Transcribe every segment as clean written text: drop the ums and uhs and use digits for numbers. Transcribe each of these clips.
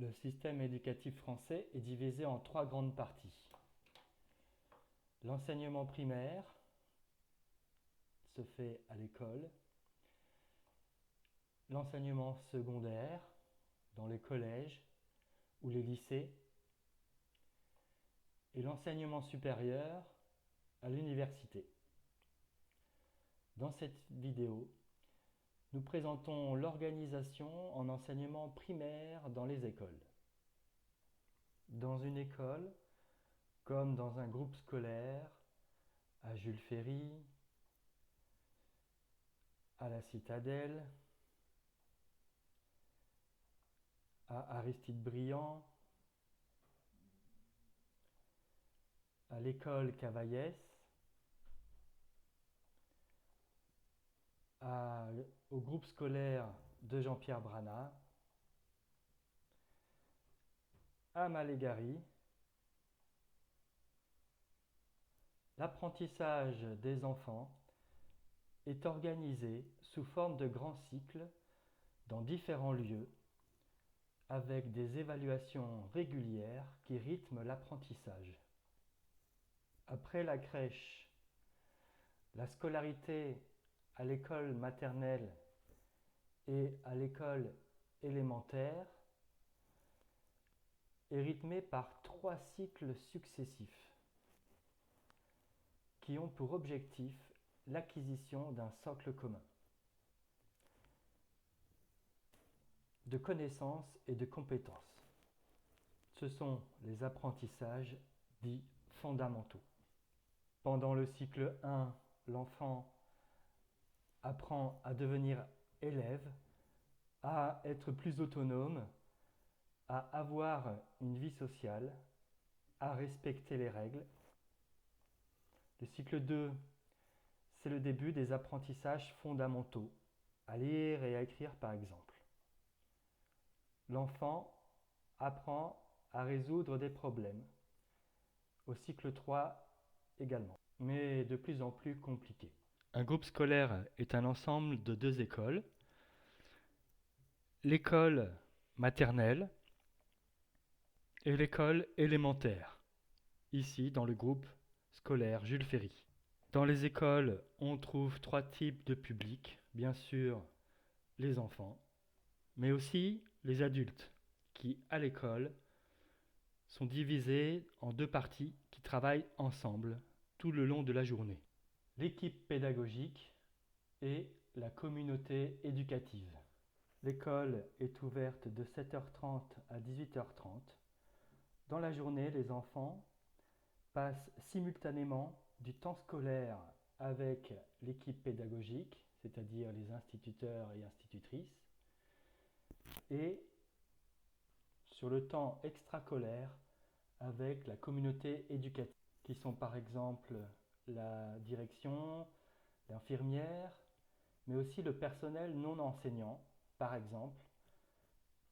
Le système éducatif français est divisé en trois grandes parties. L'enseignement primaire se fait à l'école, l'enseignement secondaire dans les collèges ou les lycées et l'enseignement supérieur à l'université. Dans cette vidéo, nous présentons l'organisation en enseignement primaire dans les écoles. Dans une école, comme dans un groupe scolaire, à Jules Ferry, à la Citadelle, à Aristide Briand, à l'école Cavaillès, au groupe scolaire de Jean-Pierre Branat, à Malégary, l'apprentissage des enfants est organisé sous forme de grands cycles dans différents lieux avec des évaluations régulières qui rythment l'apprentissage. Après la crèche, la scolarité à l'école maternelle et à l'école élémentaire est rythmée par 3 cycles successifs qui ont pour objectif l'acquisition d'un socle commun de connaissances et de compétences. Ce sont les apprentissages dits fondamentaux. Pendant le cycle 1, l'enfant apprend à devenir élève, à être plus autonome, à avoir une vie sociale, à respecter les règles. Le cycle 2, c'est le début des apprentissages fondamentaux, à lire et à écrire par exemple. L'enfant apprend à résoudre des problèmes. Au cycle 3 également, mais de plus en plus compliqué. Un groupe scolaire est un ensemble de 2 écoles. L'école maternelle et l'école élémentaire, ici dans le groupe scolaire Jules Ferry. Dans les écoles, on trouve 3 types de publics, bien sûr les enfants, mais aussi les adultes, qui à l'école sont divisés en 2 parties qui travaillent ensemble tout le long de la journée. L'équipe pédagogique et la communauté éducative. L'école est ouverte de 7h30 à 18h30. Dans la journée, les enfants passent simultanément du temps scolaire avec l'équipe pédagogique, c'est-à-dire les instituteurs et institutrices, et sur le temps extrascolaire avec la communauté éducative, qui sont par exemple la direction, l'infirmière, mais aussi le personnel non enseignant, par exemple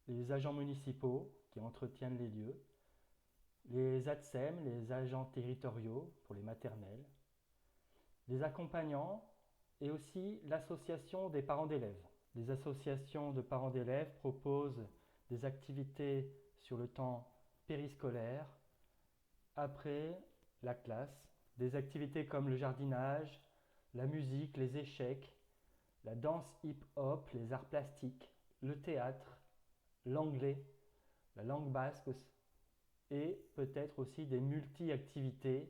les agents municipaux qui entretiennent les lieux, les ATSEM, les agents territoriaux pour les maternelles, les accompagnants et aussi l'association des parents d'élèves. Les associations de parents d'élèves proposent des activités sur le temps périscolaire, après la classe, des activités comme le jardinage, la musique, les échecs, la danse hip-hop, les arts plastiques, le théâtre, l'anglais, la langue basque et peut-être aussi des multi-activités.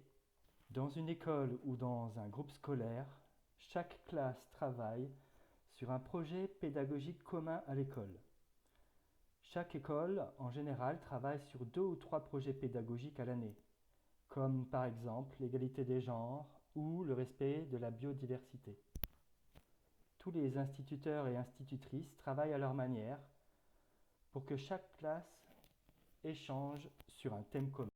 Dans une école ou dans un groupe scolaire, chaque classe travaille sur un projet pédagogique commun à l'école. Chaque école, en général, travaille sur 2 ou 3 projets pédagogiques à l'année, comme par exemple l'égalité des genres ou le respect de la biodiversité. Tous les instituteurs et institutrices travaillent à leur manière pour que chaque classe échange sur un thème commun.